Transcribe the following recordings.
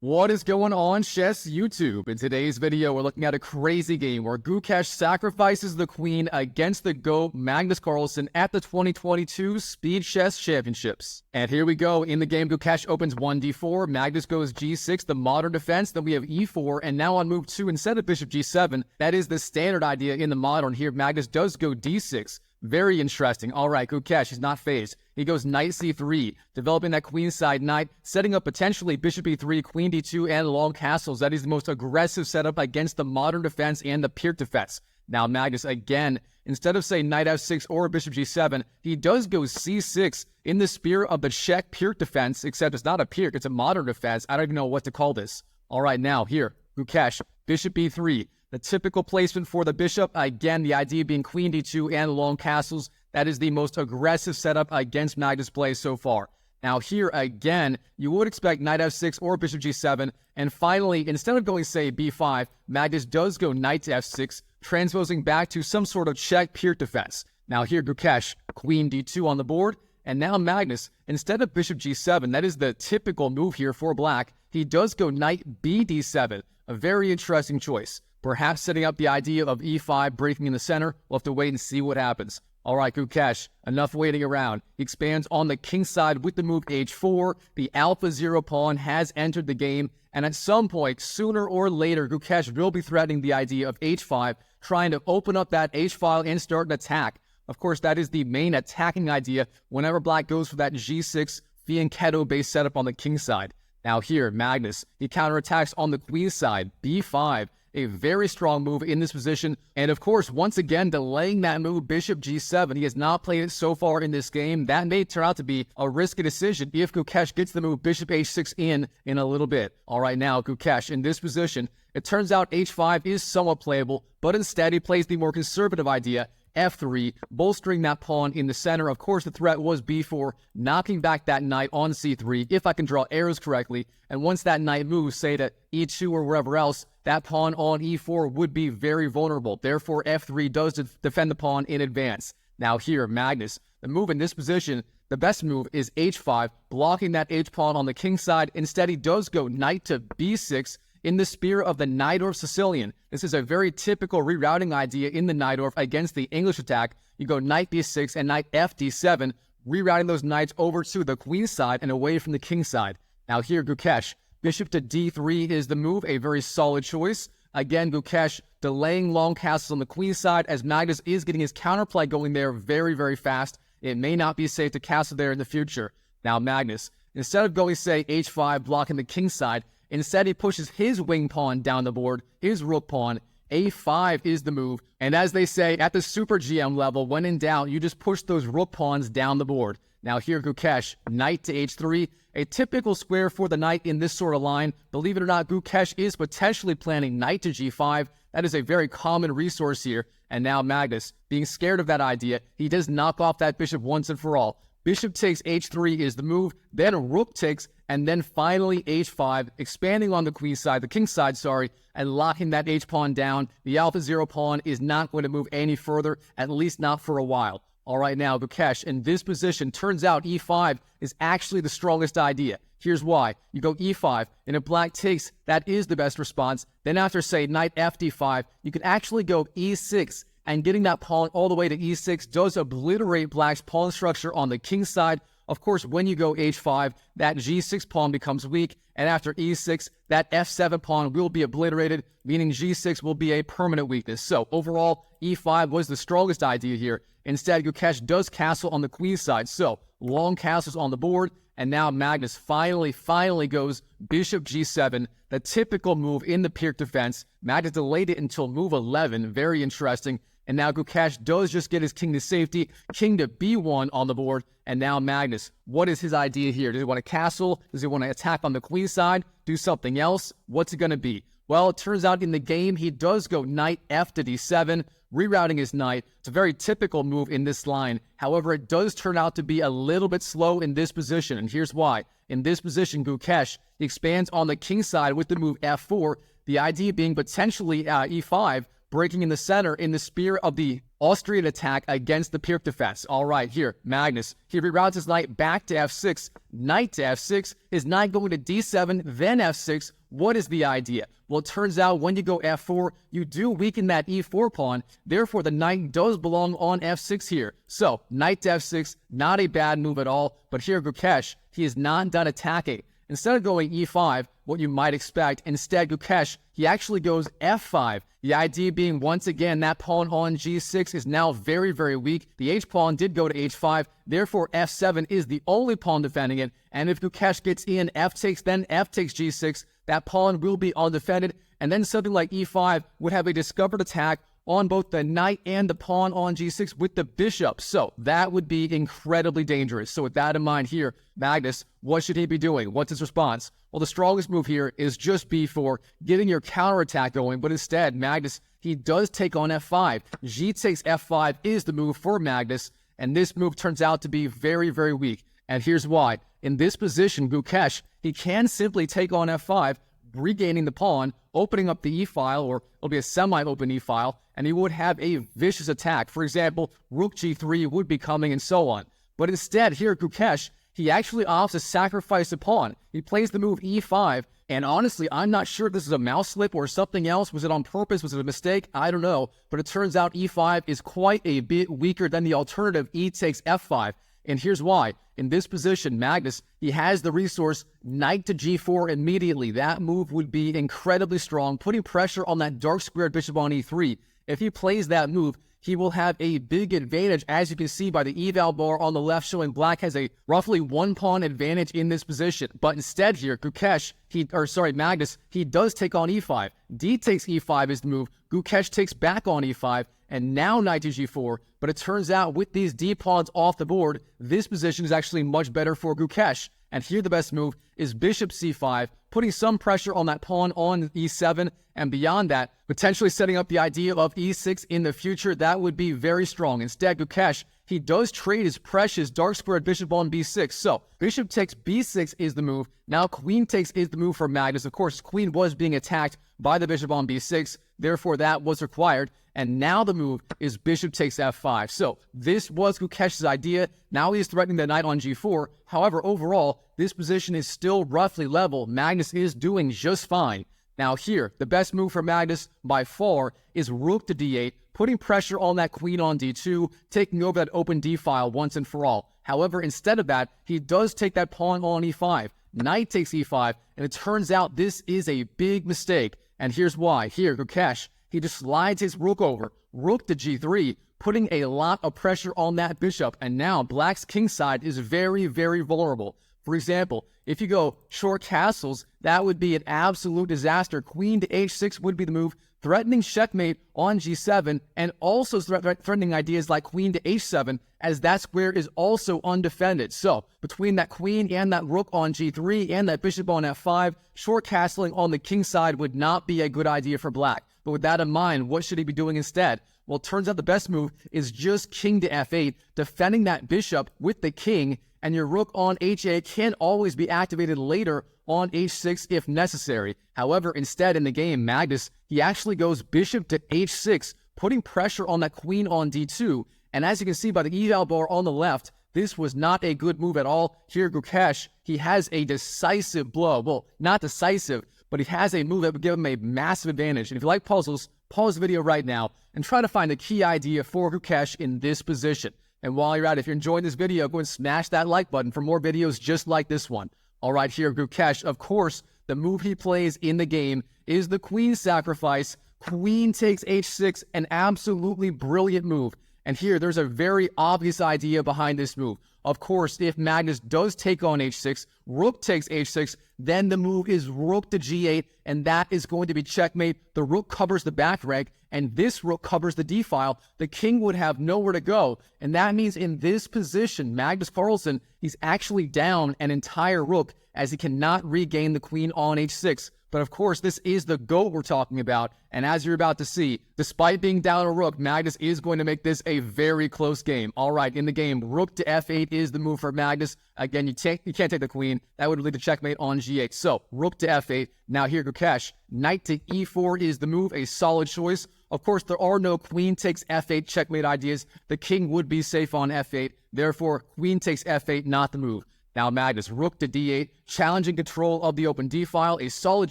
What is going on, chess YouTube? In today's video, we're looking at a crazy game where Gukesh sacrifices the queen against the GOAT Magnus Carlsen at the 2022 Speed Chess Championships. And here we go. In the game, Gukesh opens 1d4, Magnus goes g6, the modern defense, then we have e4, and now on move 2, instead of bishop g7, that is the standard idea in the modern. Here, Magnus does go d6. Very interesting. All right, Gukesh is not phased. He goes knight c3, developing that queenside knight, setting up potentially bishop e3, queen d2, and long castles. That is the most aggressive setup against the modern defense and the Pirc defense. Now, Magnus, again, instead of, say, knight f6 or bishop g7, he does go c6 in the spirit of the Czech Pirc defense, except it's not a Pirc, it's a modern defense. I don't even know what to call this. All right, now, here, Gukesh, bishop e3. The typical placement for the bishop, again, the idea being queen d2 and long castles. That is the most aggressive setup against Magnus' play so far. Now here, again, you would expect knight f6 or bishop g7. And finally, instead of going, say, b5, Magnus does go knight to f6, transposing back to some sort of Czech Pirc defense. Now here, Gukesh, queen d2 on the board. And now Magnus, instead of bishop g7, that is the typical move here for black, he does go knight b d7. A very interesting choice. Perhaps setting up the idea of e5 breaking in the center. We'll have to wait and see what happens. All right, Gukesh, enough waiting around. He expands on the king side with the move h4. The alpha 0 pawn has entered the game, and at some point, sooner or later, Gukesh will be threatening the idea of h5, trying to open up that h-file and start an attack. Of course, that is the main attacking idea whenever black goes for that g6 fianchetto-based setup on the king side. Now here, Magnus, he counterattacks on the queen side, b5. A very strong move in this position, and of course, once again, delaying that move, bishop g7. He has not played it so far in this game. That may turn out to be a risky decision if Gukesh gets the move bishop h6 in a little bit. All right, now, Gukesh, in this position, it turns out h5 is somewhat playable, but instead he plays the more conservative idea, f3, bolstering that pawn in the center. Of course, the threat was b4, knocking back that knight on c3, if I can draw arrows correctly, and once that knight moves, say to e2 or wherever else, that pawn on e4 would be very vulnerable. Therefore, f3 does defend the pawn in advance. Now here, Magnus, the move in this position, the best move is h5, blocking that h-pawn on the king side. Instead, he does go knight to b6 in the spirit of the Najdorf Sicilian. This is a very typical rerouting idea in the Najdorf against the English attack. You go knight b6 and knight f d7, rerouting those knights over to the queen side and away from the king side. Now here, Gukesh, bishop to d3 is the move, a very solid choice. Again, Gukesh delaying long castles on the queen side as Magnus is getting his counterplay going there very, very fast. It may not be safe to castle there in the future. Now Magnus, instead of going, say, h5, blocking the king side, instead he pushes his wing pawn down the board, his rook pawn. a5 is the move. And as they say, at the super GM level, when in doubt, you just push those rook pawns down the board. Now here, Gukesh, knight to h3, a typical square for the knight in this sort of line. Believe it or not, Gukesh is potentially planning knight to g5. That is a very common resource here. And now Magnus, being scared of that idea, he does knock off that bishop once and for all. Bishop takes h3 is the move, then rook takes, and then finally h5, expanding on the queen side, the king side, sorry, and locking that h-pawn down. The alpha 0 pawn is not going to move any further, at least not for a while. All right, now, Gukesh, in this position, turns out e5 is actually the strongest idea. Here's why. You go e5, and if black takes, that is the best response. Then after, say, knight f d5, you can actually go e6, and getting that pawn all the way to e6 does obliterate black's pawn structure on the king side. Of course, when you go h5, that g6 pawn becomes weak, and after e6, that f7 pawn will be obliterated, meaning g6 will be a permanent weakness. So overall, e5 was the strongest idea here. Instead, Gukesh does castle on the queen side. So long castles on the board, and now Magnus finally goes bishop g7, the typical move in the Pirc defense. Magnus delayed it until move 11, very interesting. And now Gukesh does just get his king to safety, king to b1 on the board. And now Magnus, what is his idea here? Does he want to castle? Does he want to attack on the queen side? Do something else? What's it going to be? Well, it turns out in the game, he does go knight f to d7, rerouting his knight. It's a very typical move in this line. However, it does turn out to be a little bit slow in this position, and here's why. In this position, Gukesh expands on the king side with the move f4, the idea being potentially e5, breaking in the center in the spirit of the Austrian attack against the Pirc defense. All right, here, Magnus. He reroutes his knight back to f6, knight to f6, his knight going to d7, then f6. What is the idea? Well, it turns out when you go f4, you do weaken that e4 pawn. Therefore, the knight does belong on f6 here. So, knight to f6, not a bad move at all. But here, Gukesh, he is not done attacking. Instead of going e5, what you might expect, instead Gukesh, he actually goes f5. The idea being, once again, that pawn on g6 is now very, very weak. The h-pawn did go to h5, therefore f7 is the only pawn defending it. And if Gukesh gets in, f takes, then f takes g6, that pawn will be undefended. And then something like e5 would have a discovered attack on both the knight and the pawn on g6 with the bishop. So that would be incredibly dangerous. So with that in mind here, Magnus, what should he be doing? What's his response? Well, the strongest move here is just b4, getting your counterattack going. But instead, Magnus, he does take on f5. G takes f5 is the move for Magnus. And this move turns out to be very, very weak. And here's why. In this position, Gukesh, he can simply take on f5, regaining the pawn, opening up the e-file, or it'll be a semi-open e-file, and he would have a vicious attack. For example, rook g3 would be coming and so on. But instead, here Gukesh, he actually opts to sacrifice a pawn. He plays the move e5, and honestly, I'm not sure if this is a mouse slip or something else. Was it on purpose? Was it a mistake? I don't know. But it turns out e5 is quite a bit weaker than the alternative e takes f5. And here's why. In this position, Magnus, he has the resource knight to g4 immediately. That move would be incredibly strong, putting pressure on that dark squared bishop on e3. If he plays that move, he will have a big advantage, as you can see by the eval bar on the left showing black has a roughly 1 pawn advantage in this position. But instead here, Magnus, he does take on e5. D takes e5 is the move. Gukesh takes back on e5, and now knight to g4. But it turns out with these D pawns off the board, this position is actually much better for Gukesh. And here the best move is bishop c5, putting some pressure on that pawn on e7, and beyond that, potentially setting up the idea of e6 in the future. That would be very strong. Instead, Gukesh, he does trade his precious dark squared bishop on b6. So, bishop takes b6 is the move. Now, queen takes is the move for Magnus. Of course, queen was being attacked by the bishop on b6. Therefore, that was required. And now the move is bishop takes f5. So, this was Gukesh's idea. Now he's threatening the knight on g4. However, overall, this position is still roughly level. Magnus is doing just fine. Now here, the best move for Magnus by far is rook to d8, putting pressure on that queen on d2, taking over that open d-file once and for all. However, instead of that, he does take that pawn on e5. Knight takes e5, and it turns out this is a big mistake. And here's why. Here, Gukesh, he just slides his rook over, rook to g3, putting a lot of pressure on that bishop. And now black's kingside is very, very vulnerable. For example, if you go short castles, that would be an absolute disaster. Queen to h6 would be the move, threatening checkmate on g7, and also threatening ideas like queen to h7, as that square is also undefended. So, between that queen and that rook on g3 and that bishop on f5, short castling on the king side would not be a good idea for black. But with that in mind, what should he be doing instead? Well, it turns out the best move is just king to f8, defending that bishop with the king, and your rook on h8 can always be activated later on h6 if necessary. However, instead in the game, Magnus, he actually goes bishop to h6, putting pressure on that queen on d2. And as you can see by the eval bar on the left, this was not a good move at all. Here, Gukesh, he has a decisive blow. Well, not decisive, but he has a move that would give him a massive advantage. And if you like puzzles, pause the video right now and try to find the key idea for Gukesh in this position. And while you're at it, if you're enjoying this video, go and smash that like button for more videos just like this one. All right, here, Gukesh, of course, the move he plays in the game is the queen sacrifice. Queen takes h6, an absolutely brilliant move. And here, there's a very obvious idea behind this move. Of course, if Magnus does take on h6, rook takes h6, then the move is rook to g8, and that is going to be checkmate. The rook covers the back rank, and this rook covers the d-file. The king would have nowhere to go, and that means in this position, Magnus Carlsen, he's actually down an entire rook, as he cannot regain the queen on h6. But of course, this is the GOAT we're talking about, and as you're about to see, despite being down a rook, Magnus is going to make this a very close game. All right, in the game, rook to f8 is the move for Magnus. Again, you can't take the queen. That would lead to checkmate on g8. So, rook to f8. Now here, Gukesh, knight to e4 is the move, a solid choice. Of course, there are no queen takes f8 checkmate ideas. The king would be safe on f8. Therefore, queen takes f8, not the move. Now Magnus, rook to d8, challenging control of the open d file, a solid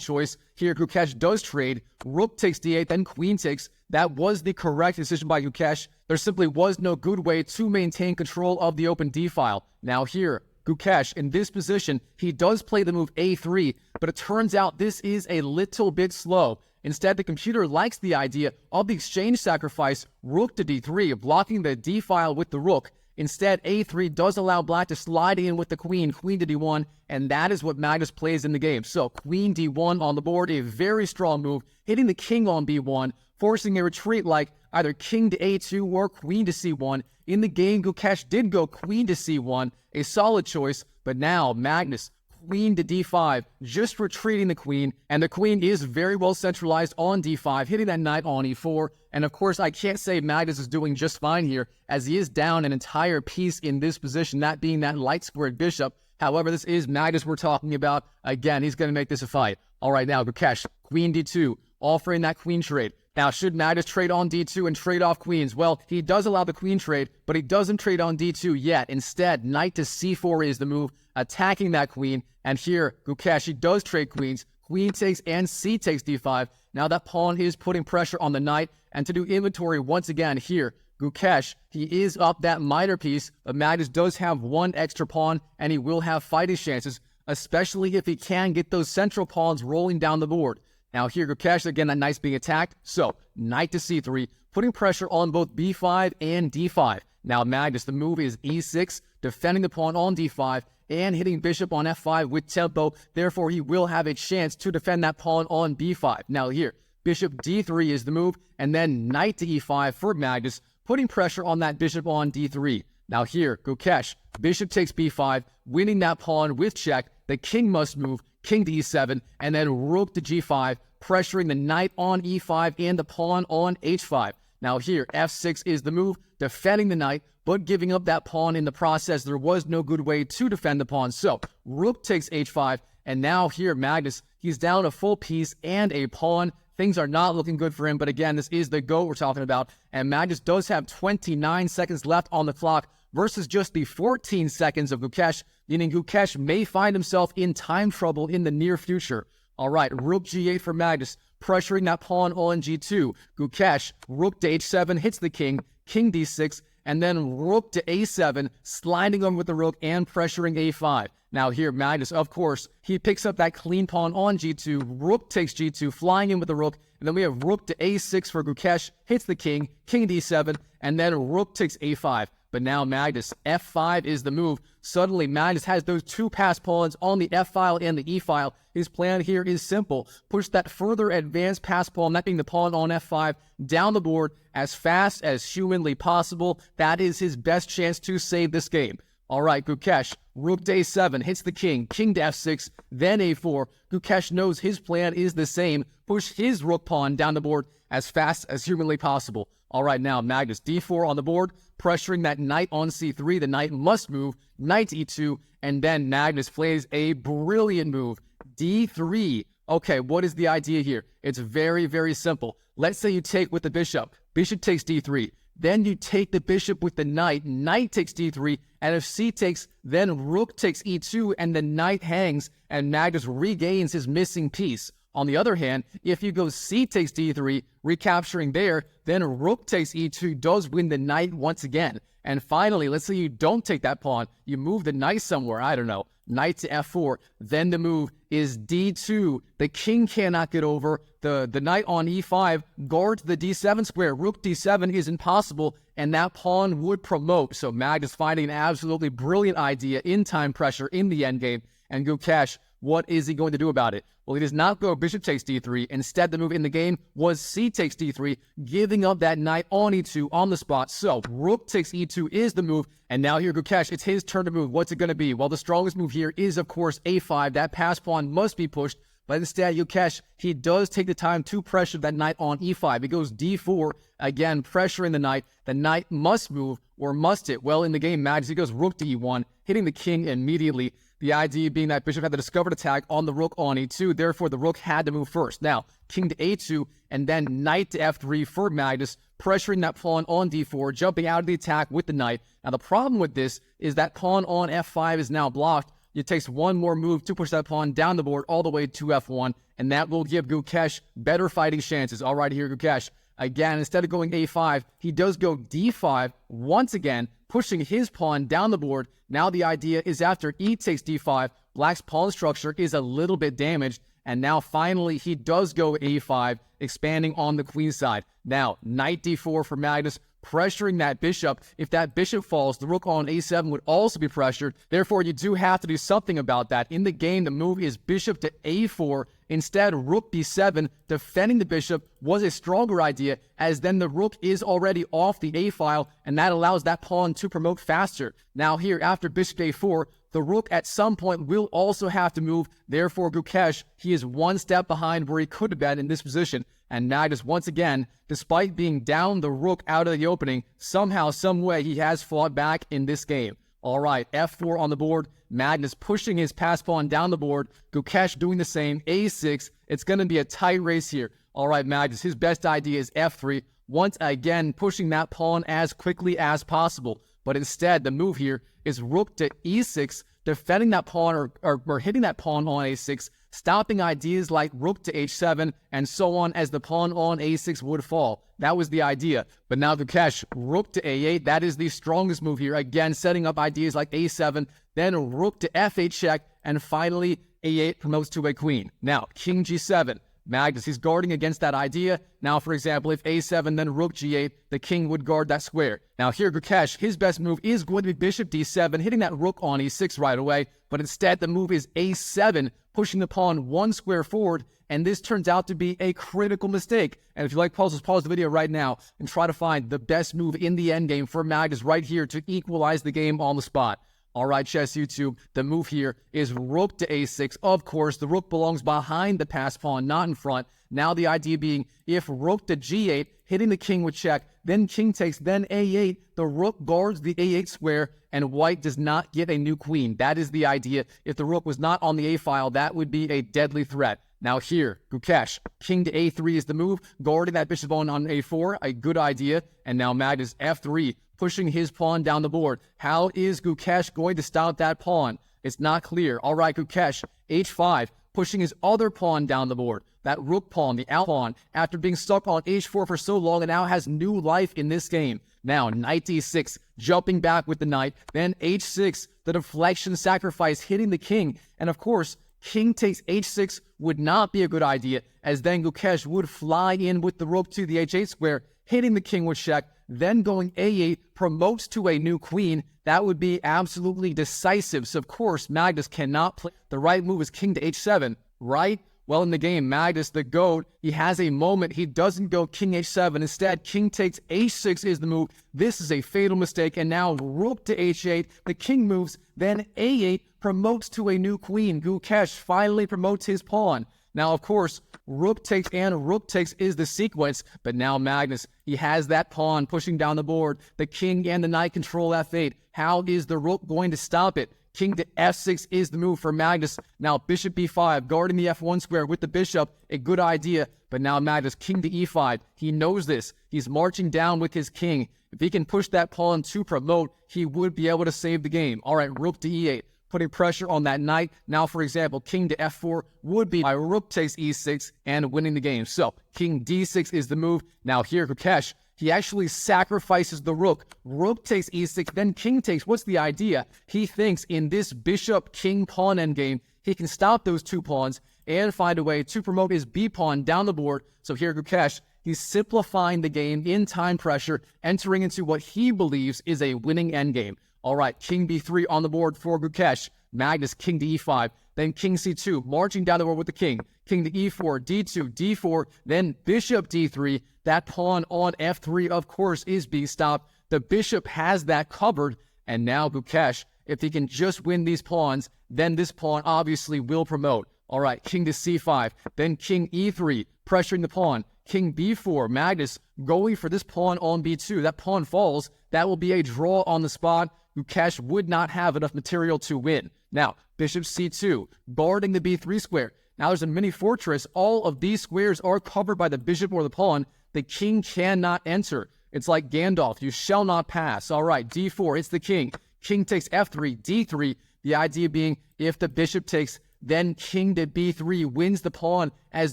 choice. Here Gukesh does trade, rook takes d8, then queen takes. That was the correct decision by Gukesh. There simply was no good way to maintain control of the open d file. Now here, Gukesh, in this position, he does play the move a3, but it turns out this is a little bit slow. Instead, the computer likes the idea of the exchange sacrifice, rook to d3, blocking the d file with the rook. Instead, a3 does allow black to slide in with the queen, queen to d1, and that is what Magnus plays in the game. So, queen d1 on the board, a very strong move, hitting the king on b1, forcing a retreat like either king to a2 or queen to c1. In the game, Gukesh did go queen to c1, a solid choice, but now Magnus, queen to d5, just retreating the queen, and the queen is very well centralized on d5, hitting that knight on e4, and of course I can't say Magnus is doing just fine here, as he is down an entire piece in this position, that being that light squared bishop. However, this is Magnus we're talking about. Again, he's going to make this a fight. Alright, now Gukesh, queen d2, offering that queen trade. Now, should Magnus trade on d2 and trade off queens? Well, he does allow the queen trade, but he doesn't trade on d2 yet. Instead, knight to c4 is the move, attacking that queen. And here, Gukesh, he does trade queens. Queen takes and c takes d5. Now that pawn is putting pressure on the knight. And to do inventory once again here, Gukesh, he is up that miter piece, but Magnus does have one extra pawn, and he will have fighting chances, especially if he can get those central pawns rolling down the board. Now here, Gukesh, again, that knight's being attacked. So, knight to c3, putting pressure on both b5 and d5. Now Magnus, the move is e6, defending the pawn on d5, and hitting bishop on f5 with tempo. Therefore, he will have a chance to defend that pawn on b5. Now here, bishop d3 is the move, and then knight to e5 for Magnus, putting pressure on that bishop on d3. Now here, Gukesh, bishop takes b5, winning that pawn with check. The king must move, king to e7, and then rook to g5, pressuring the knight on e5 and the pawn on h5. Now here, f6 is the move, defending the knight, but giving up that pawn in the process. There was no good way to defend the pawn. So, rook takes h5, and now here, Magnus, he's down a full piece and a pawn. Things are not looking good for him, but again, this is the GOAT we're talking about, and Magnus does have 29 seconds left on the clock versus just the 14 seconds of Gukesh, meaning Gukesh may find himself in time trouble in the near future. All right, rook g8 for Magnus, pressuring that pawn on g2. Gukesh, rook to h7, hits the king, king d6, and then rook to a7, sliding on with the rook and pressuring a5. Now here, Magnus, of course, he picks up that clean pawn on g2, rook takes g2, flying in with the rook, and then we have rook to a6 for Gukesh, hits the king, king d7, and then rook takes a5. But now Magnus, f5 is the move. Suddenly, Magnus has those two pass pawns on the f file and the e file. His plan here is simple. Push that further advanced pass pawn, that being the pawn on f5, down the board as fast as humanly possible. That is his best chance to save this game. All right, Gukesh, rook to a7, hits the king, king to f6, then a4. Gukesh knows his plan is the same. Push his rook pawn down the board as fast as humanly possible. All right, now Magnus, d4 on the board, pressuring that knight on c3. The knight must move, knight e2, and then Magnus plays a brilliant move, d3. Okay, what is the idea here? It's very, very simple. Let's say you take with the bishop. Bishop takes d3. Then you take the bishop with the knight. Knight takes d3. And if c takes, then rook takes e2, and the knight hangs, and Magnus regains his missing piece. On the other hand, if you go c takes d3, recapturing there, then rook takes e2 does win the knight once again. And finally, let's say you don't take that pawn, you move the knight somewhere, I don't know, knight to f4, then the move is d2. The king cannot get over, the knight on e5 guards the d7 square, rook d7 is impossible, and that pawn would promote. So Magnus finding an absolutely brilliant idea in time pressure in the endgame, and Gukesh, what is he going to do about it? Well, he does not go bishop takes d3. Instead, the move in the game was c takes d3, giving up that knight on e2 on the spot. So, rook takes e2 is the move. And now here, Gukesh, it's his turn to move. What's it going to be? Well, the strongest move here is, of course, a5. That pass pawn must be pushed. But instead, Gukesh, he does take the time to pressure that knight on e5. It goes d4, again, pressuring the knight. The knight must move, or must it? Well, in the game, Magnus, he goes rook to e1, hitting the king immediately. The idea being that bishop had the discovered attack on the rook on e2, therefore the rook had to move first. Now, king to a2, and then knight to f3 for Magnus, pressuring that pawn on d4, jumping out of the attack with the knight. Now, the problem with this is that pawn on f5 is now blocked. It takes one more move to push that pawn down the board all the way to f1, and that will give Gukesh better fighting chances. All right, here, Gukesh. Again, instead of going a5, he does go d5 once again, pushing his pawn down the board. Now the idea is after e takes d5, black's pawn structure is a little bit damaged, and now finally he does go a5, expanding on the queen side. Now, knight d4 for Magnus, pressuring that bishop. If that bishop falls, the rook on a7 would also be pressured. Therefore, you do have to do something about that. In the game, the move is bishop to a4. Instead, rook b7, defending the bishop, was a stronger idea, as then the rook is already off the a file, and that allows that pawn to promote faster. Now here, after bishop a4, the rook at some point will also have to move. Therefore, Gukesh, he is one step behind where he could have been in this position. And Magnus, once again, despite being down the rook out of the opening, somehow, some way, he has fought back in this game. All right, f4 on the board. Magnus pushing his pass pawn down the board. Gukesh doing the same. a6. It's going to be a tight race here. All right, Magnus, his best idea is f3. Once again, pushing that pawn as quickly as possible. But instead, the move here is rook to e6, defending that pawn or hitting that pawn on a6, stopping ideas like rook to h7, and so on as the pawn on a6 would fall. That was the idea. But now Gukesh, rook to a8, that is the strongest move here. Again, setting up ideas like a7, then rook to f8 check, and finally a8 promotes to a queen. Now, king g7. Magnus, he's guarding against that idea. Now, for example, if a7, then rook g8, the king would guard that square. Now here, Gukesh, his best move is going to be bishop d7, hitting that rook on e6 right away. But instead, the move is a7, pushing the pawn one square forward, and this turns out to be a critical mistake. And if you like puzzles, pause the video right now and try to find the best move in the endgame for Magnus right here to equalize the game on the spot. All right, Chess YouTube, the move here is rook to a6. Of course, the rook belongs behind the pass pawn, not in front. Now the idea being, if rook to g8, hitting the king with check, then king takes, then a8, the rook guards the a8 square, and white does not get a new queen. That is the idea. If the rook was not on the a file, that would be a deadly threat. Now here, Gukesh, king to a3 is the move, guarding that bishop on a4, a good idea. And now Magnus, f3, pushing his pawn down the board. How is Gukesh going to stop that pawn? It's not clear. All right, Gukesh, h5, pushing his other pawn down the board. That rook pawn, the out pawn, after being stuck on h4 for so long, and now has new life in this game. Now, knight d6, jumping back with the knight. Then h6, the deflection sacrifice, hitting the king. And of course, king takes h6 would not be a good idea, as then Gukesh would fly in with the rook to the h8 square, hitting the king with check, then going a8, promotes to a new queen. That would be absolutely decisive. So, of course, Magnus cannot play. The right move is king to h7, right? Well, in the game, Magnus, the GOAT, he has a moment. He doesn't go king h7. Instead, king takes h6 is the move. This is a fatal mistake. And now rook to h8. The king moves. Then a8 promotes to a new queen. Gukesh finally promotes his pawn. Now, of course, rook takes and rook takes is the sequence. But now Magnus, he has that pawn pushing down the board. The king and the knight control f8. How is the rook going to stop it? King to f6 is the move for Magnus. Now bishop b5, guarding the f1 square with the bishop, a good idea. But now Magnus, king to e5, he knows this. He's marching down with his king. If he can push that pawn to promote, he would be able to save the game. All right, rook to e8, putting pressure on that knight. Now, for example, king to f4 would be by rook takes e6 and winning the game. So king d6 is the move. Now here, Gukesh, he actually sacrifices the rook. Rook takes e6, then king takes. What's the idea? He thinks in this bishop-king pawn endgame, he can stop those two pawns and find a way to promote his b-pawn down the board. So here, Gukesh, he's simplifying the game in time pressure, entering into what he believes is a winning endgame. All right, king b3 on the board for Gukesh. Magnus, king to e5, then king c2, marching down the board with the king. King to e4, d2, d4, then bishop d3. That pawn on f3, of course, is being stopped. The bishop has that covered. And now Gukesh, if he can just win these pawns, then this pawn obviously will promote. All right, king to c5, then king e3, pressuring the pawn. King b4, Magnus going for this pawn on b2. That pawn falls. That will be a draw on the spot. Gukesh would not have enough material to win. Now, bishop c2, guarding the b3 square. Now there's a mini fortress. All of these squares are covered by the bishop or the pawn. The king cannot enter. It's like Gandalf. You shall not pass. All right, d4, it's the king. King takes f3, d3. The idea being if the bishop takes, then king to b3 wins the pawn, as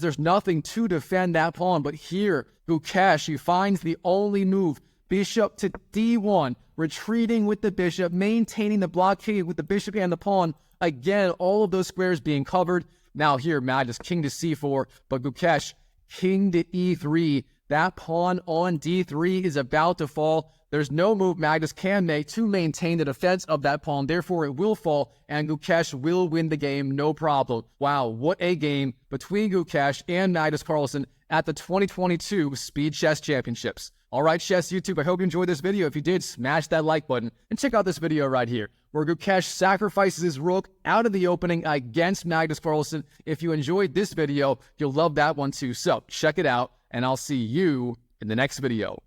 there's nothing to defend that pawn. But here, Gukesh, he finds the only move. Bishop to d1, retreating with the bishop, maintaining the blockade with the bishop and the pawn. Again, all of those squares being covered. Now here, Magnus, king to c4, but Gukesh, king to e3. That pawn on d3 is about to fall. There's no move Magnus can make to maintain the defense of that pawn. Therefore, it will fall, and Gukesh will win the game, no problem. Wow, what a game between Gukesh and Magnus Carlsen at the 2022 Speed Chess Championships. All right, Chess YouTube, I hope you enjoyed this video. If you did, smash that like button, and check out this video right here, where Gukesh sacrifices his rook out of the opening against Magnus Carlsen. If you enjoyed this video, you'll love that one too. So check it out, and I'll see you in the next video.